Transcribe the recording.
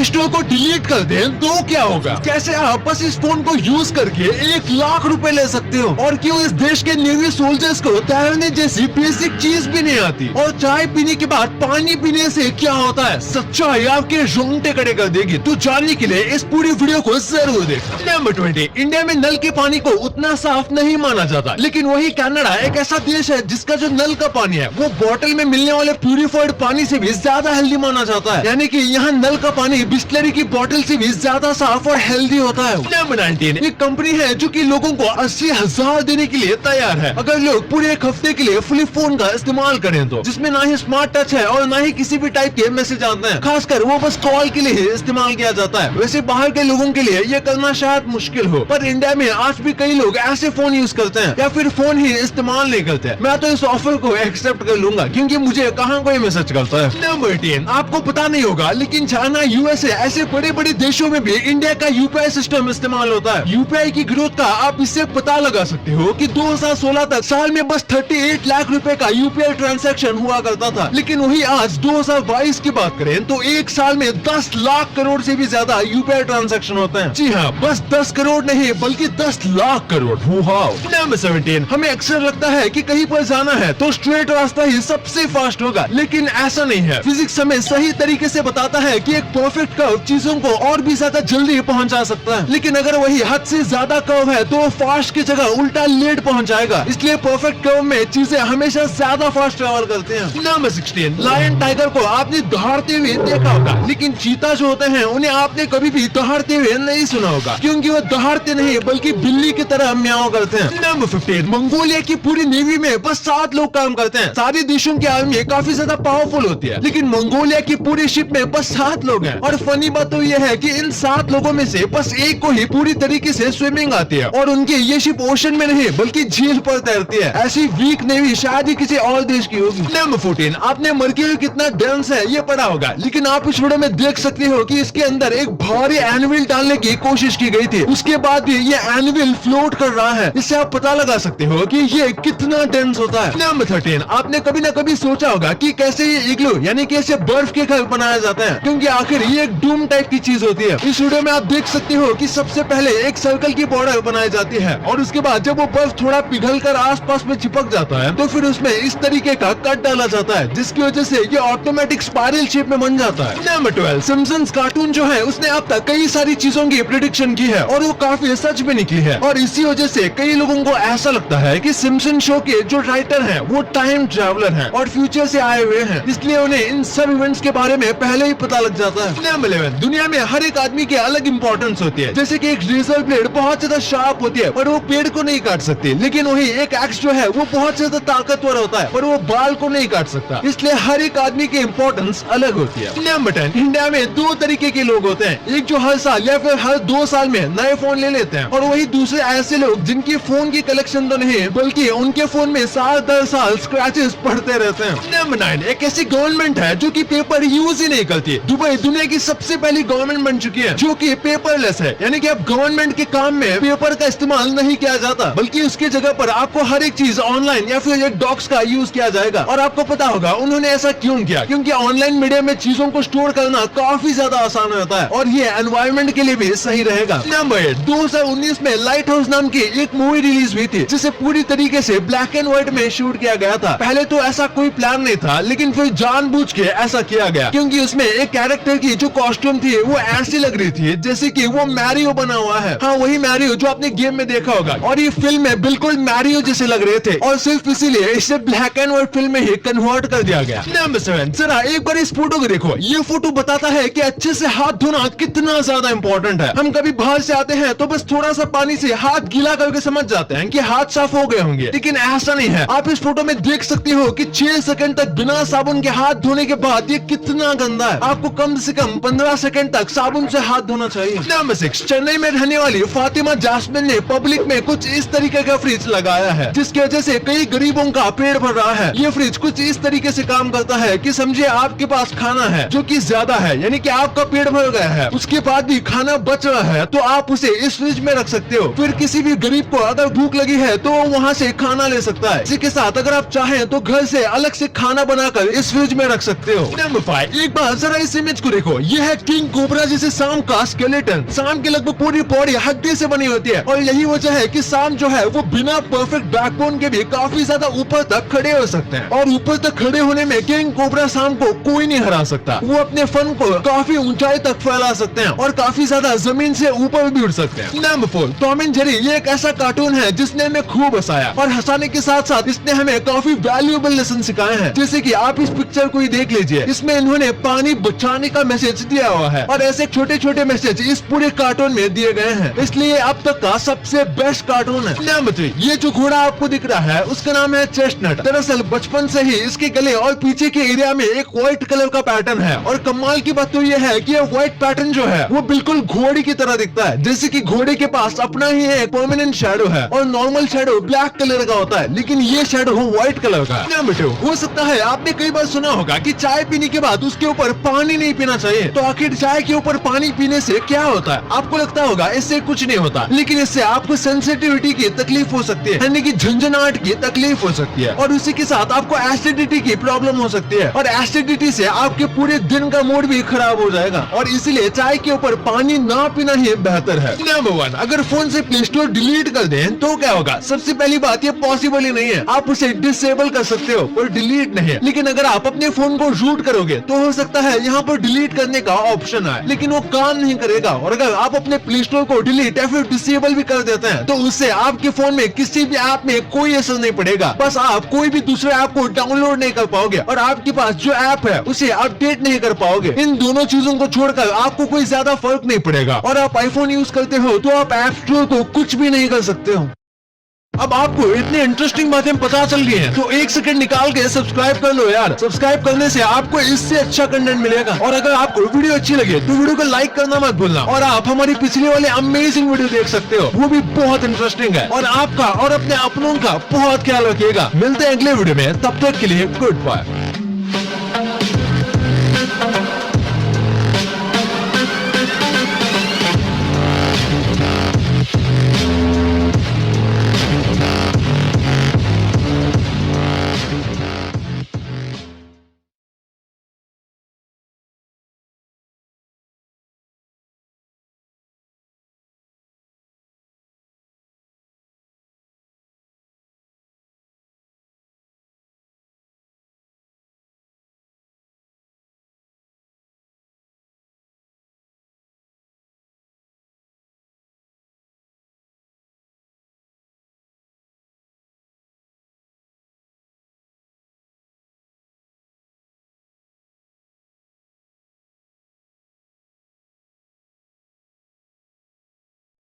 Store को delete कर दें तो क्या होगा? कैसे आप बस इस फोन को यूज करके 1 लाख रुपए ले सकते हो? और क्यों इस देश के नेवी सोल्जर्स को तैरने जैसी बेसिक चीज भी नहीं आती? और चाय पीने के बाद पानी पीने से क्या होता है? सच्चाई आपके रोंगटे खड़े कर देगी। तो जानने के लिए इस पूरी वीडियो को जरूर देखना। नंबर 20, इंडिया में नल के पानी को उतना साफ नहीं माना जाता, लेकिन वही कनाडा एक ऐसा देश है जिसका जो नल का पानी है वो बोतल में मिलने वाले प्यूरिफाइड पानी से भी ज्यादा हेल्दी माना जाता है। यानी कि यहाँ नल का पानी बिस्लरी की बोतल से भी ज्यादा साफ और हेल्दी होता है। नंबर 19, एक कंपनी है जो कि लोगों को 80,000 देने के लिए तैयार है अगर लोग पूरे एक हफ्ते के लिए फ्लिप फोन का इस्तेमाल करें तो, जिसमें ना ही स्मार्ट टच है और ना ही किसी भी टाइप के मैसेज आते हैं। खासकर वो बस कॉल के लिए ही इस्तेमाल किया जाता है। वैसे बाहर के लोगों के लिए ये करना शायद मुश्किल हो, पर इंडिया में आज भी कई लोग ऐसे फोन यूज करते हैं या फिर फोन ही इस्तेमाल नहीं करते। मैं तो इस ऑफर को एक्सेप्ट कर लूंगा क्योंकि मुझे कहाँ कोई मैसेज करता है। नंबर 10, आपको पता नहीं होगा लेकिन चाइना, यूएसए ऐसे बड़े बड़े देशों में भी इंडिया का यूपीआई सिस्टम इस्तेमाल होता है। यूपीआई की ग्रोथ का आप इससे पता लगा सकते हो कि 2016 तक साल में बस 38 लाख रुपए का यूपीआई ट्रांजैक्शन हुआ करता था, लेकिन वही आज 2022 की बात करें तो एक साल में 10 लाख करोड़ से भी ज्यादा यूपीआई ट्रांजैक्शन होते हैं। जी हाँ, बस 10 करोड़ नहीं बल्कि 10 लाख करोड़। नंबर 17, हमें अक्सर लगता है कि कहीं पर जाना है तो स्ट्रेट रास्ता ही सबसे फास्ट होगा, लेकिन ऐसा नहीं है। फिजिक्स हमें सही तरीके से बताता है कि एक परफेक्ट कर्व चीजों को और भी ज्यादा जल्दी पहुंचा सकता है, लेकिन अगर वही हद से ज्यादा कर्व है तो फास्ट की जगह उल्टा लेट पहुंच जाएगा। इसलिए परफेक्ट कर्व में चीजें हमेशा ज्यादा फास्ट ट्रेवल करते हैं। नंबर 16, लायन टाइगर को आपने दौड़ते हुए देखा होगा, लेकिन चीता जो होते हैं उन्हें आपने कभी भी दौड़ते हुए नहीं सुना होगा, क्योंकि वो दौड़ते नहीं बल्कि बिल्ली की तरह म्याऊं करते हैं। नंबर 15, मंगोलिया की पूरी नेवी में बस 7 लोग काम करते हैं। सारे देशों की आर्मी काफी ज्यादा पावरफुल होती है, लेकिन मंगोलिया की पूरी शिप में बस 7 लोग हैं। और फनी बात तो यह है कि इन 7 लोगों में से बस एक को ही पूरी तरीके से स्विमिंग आती है, और उनकी ये शिप ओशन में नहीं बल्कि झील पर तैरती है। ऐसी वीक नेवी शायद ही किसी और देश की होगी। नंबर 14, आपने मर्क्यूरी कितना डेंस है ये पढ़ा होगा, लेकिन आप इस वीडियो में देख सकते हो कि इसके अंदर एक भारी एनविल डालने की कोशिश की गई थी, उसके बाद भी ये एनविल फ्लोट कर रहा है। इससे आप पता लगा सकते हो कि ये कितना डेंस होता है। नंबर 13, आपने कभी ना कभी सोचा होगा कि कैसे ये इग्लू यानी कैसे बर्फ के घर बनाया जाता है, क्योंकि आखिर ये एक डूम टाइप की चीज होती है। इस वीडियो में आप देख सकते हो कि सबसे पहले एक सर्कल की बॉर्डर बनाई जाती है, और उसके बाद जब वो बर्फ थोड़ा पिघल कर आसपास में चिपक जाता है तो फिर उसमें इस तरीके का कट डाला जाता है, जिसकी वजह से ये ऑटोमेटिक स्पाइरल शेप में बन जाता है। नंबर 12, सिम्पसन्स कार्टून जो है उसने अब तक कई सारी चीजों की प्रेडिक्शन की है और वो काफी सच भी निकली है, और इसी वजह से कई लोगों को ऐसा लगता है कि सिम्पसन शो के जो राइटर हैं वो टाइम ट्रैवलर हैं और फ्यूचर से आए हुए हैं, इसलिए उन्हें इन सब इवेंट्स के बारे में पहले ही पता लग जाता है। नंबर 11, दुनिया में हर एक आदमी की अलग इंपॉर्टेंस होती है, जैसे कि एक रेजर ब्लेड बहुत ज्यादा शार्प होती है पर वो पेड़ को नहीं काट सकती, लेकिन वही एक एक्स जो है वो बहुत ज्यादा ताकतवर होता है पर वो बाल को नहीं काट सकता। इसलिए हर एक आदमी की इंपॉर्टेंस अलग होती है। नंबर 10, इंडिया में 2 तरीके के लोग होते हैं, एक जो हर साल या फिर हर 2 साल में नए फोन ले लेते हैं, और वही दूसरे ऐसे लोग जिनकी फोन की कलेक्शन तो नहीं बल्कि उनके फोन में साल दर साल स्क्रैचेस पड़ते रहते हैं। नंबर 9, एक ऐसी गवर्नमेंट है जो कि पेपर यूज ही नहीं करती। दुबई दुनिया की सबसे पहली गवर्नमेंट बन चुकी है जो कि पेपरलेस है, यानी कि अब गवर्नमेंट के काम में पेपर का इस्तेमाल नहीं किया जाता, बल्कि उसकी जगह पर आपको हर एक चीज ऑनलाइन या फिर एक डॉक्स का यूज किया जाएगा। और आपको पता होगा उन्होंने ऐसा क्यों किया, क्योंकि ऑनलाइन मीडिया में चीजों को स्टोर करना काफी ज्यादा आसान होता है और ये एनवायरमेंट के लिए भी सही रहेगा। नंबर 8, 2019 में लाइट हाउस नाम की एक मूवी रिलीज हुई थी जिसे पूरी तरीके से ब्लैक एंड व्हाइट में शूट किया गया था। पहले तो ऐसा कोई प्लान नहीं था, लेकिन फिर जानबूझ के ऐसा किया गया, क्योंकि उसमें एक कैरेक्टर की जो कॉस्ट्यूम थी वो ऐसी लग रही थी जैसे कि वो मैरियो बना हुआ है। हाँ, वही मैरियो जो आपने गेम में देखा होगा, और ये फिल्म में बिल्कुल मैरियो जैसे लग रहे थे, और सिर्फ इसीलिए इसे ब्लैक एंड व्हाइट फिल्म में ही कन्वर्ट कर दिया गया। नंबर 7, जरा एक बार इस फोटो को देखो। ये फोटो बताता है कि अच्छे से हाथ धोना कितना ज्यादा इंपॉर्टेंट है। हम कभी बाहर से आते हैं तो बस थोड़ा सा पानी से हाथ गीला करके समझ जाते हैं कि हाथ साफ हो गए होंगे, लेकिन ऐसा नहीं है। आप इस फोटो में देख सकते हो कि 6 सेकंड तक बिना साबुन के हाथ धोने के बाद ये कितना गंदा है। आपको कम से कम 15 सेकंड तक साबुन से हाथ धोना चाहिए। नंबर 6, चेन्नई में रहने वाली फातिमा जास्मिन ने पब्लिक में कुछ इस तरीके का फ्रिज लगाया है, जिसकी वजह से कई गरीबों का पेट भर रहा है। ये फ्रिज कुछ इस तरीके से काम करता है कि समझिए आपके पास खाना है जो कि ज्यादा है, यानी कि आपका पेट भर गया है, उसके बाद भी खाना बच रहा है तो आप उसे इस फ्रिज में रख सकते हो। फिर किसी भी गरीब को अगर भूख लगी है तो वहाँ से खाना ले सकता है। इसी के साथ अगर आप चाहें तो घर से अलग से खाना बनाकर इस फ्रिज में रख सकते हो। नंबर 5, एक बार जरा इस इमेज को देखो। ये है किंग कोबरा जैसे सांप का स्केलेटन। सांप की लगभग पूरी बॉडी हड्डी से बनी होती है और यही वजह है कि सांप जो है वो बिना परफेक्ट बैकबोन के भी काफी ज्यादा ऊपर तक खड़े हो सकते हैं और ऊपर तक खड़े होने में किंग कोबरा सांप को कोई नहीं हरा सकता। वो अपने फन को काफी ऊंचाई तक फैला सकते हैं और काफी ज्यादा जमीन से ऊपर भी उड़ सकते हैं। Number 4, Tom and Jerry. ये एक ऐसा कार्टून है जिसने हमें खूब हंसाया और हंसाने के साथ साथ इसने हमें काफी वैल्यूएबल लेसन सिखाए हैं। जैसे कि आप इस पिक्चर को ही देख लीजिए, इसमें इन्होंने पानी बचाने का मैसेज दिया हुआ है और ऐसे छोटे छोटे मैसेज इस पूरे कार्टून में दिए गए हैं, इसलिए अब तक का सबसे बेस्ट कार्टून है। नंबर 3, ये जो घोड़ा आपको दिख रहा है उसका नाम है चेस्टनट। दरअसल बचपन से ही इसके गले और पीछे के एरिया में एक व्हाइट कलर का पैटर्न है और कमाल की बात तो ये है कि ये व्हाइट पैटर्न जो है वो बिल्कुल घोड़े की तरह दिखता है। जैसे कि घोड़े के पास अपना ही एक परमानेंट शैडो है और नॉर्मल शैडो ब्लैक कलर का होता है, लेकिन ये शैडो व्हाइट कलर का है। नंबर 2, हो सकता है आपने कई बार सुना होगा कि चाय पीने के बाद उसके ऊपर पानी नहीं पीना चाहिए। तो आखिर चाय के ऊपर पानी पीने से क्या होता है? आपको लगता होगा इससे कुछ नहीं होता, लेकिन इससे आपको सेंसिटिविटी की तकलीफ हो सकती है, यानी कि झंझनाहट की तकलीफ हो सकती है और उसी के साथ आपको एसिडिटी की प्रॉब्लम हो सकती है और एसिडिटी से आपके पूरे दिन का मूड भी खराब हो जाएगा और इसीलिए चाय के ऊपर पानी ना पीना ही बेहतर है। नंबर 1, अगर फोन से प्ले स्टोर डिलीट कर दें तो क्या होगा? सबसे पहली बात ये पॉसिबल ही नहीं है। आप उसे डिसेबल कर सकते हो और डिलीट नहीं, लेकिन अगर आप अपने फोन को रूट करोगे तो हो सकता है यहाँ पर डिलीट करने का ऑप्शन आए, लेकिन वो काम नहीं करेगा। और अगर आप अपने प्ले स्टोर को डिलीट या फिर डिसेबल भी कर देते हैं तो उससे आपके फोन में किसी भी ऐप में कोई असर नहीं पड़ेगा, बस आप कोई भी दूसरे ऐप को डाउनलोड नहीं कर पाओगे और आपके पास जो ऐप है उसे अपडेट नहीं कर पाओगे। इन दोनों चीजों को छोड़कर आपको कोई ज्यादा फर्क नहीं पड़ेगा और आप आईफोन यूज करते हो तो आप ऐप स्टोर को कुछ भी नहीं कर सकते हो। अब आपको इतनी इंटरेस्टिंग बातें पता चल गई हैं, तो एक सेकंड निकाल के सब्सक्राइब कर लो यार। सब्सक्राइब करने से आपको इससे अच्छा कंटेंट मिलेगा और अगर आपको वीडियो अच्छी लगे तो वीडियो को लाइक करना मत भूलना और आप हमारी पिछले वाले अमेजिंग वीडियो देख सकते हो, वो भी बहुत इंटरेस्टिंग है और आपका और अपने अपनों का बहुत ख्याल रखिएगा। मिलते हैं अगले वीडियो में, तब तक के लिए गुड बाय।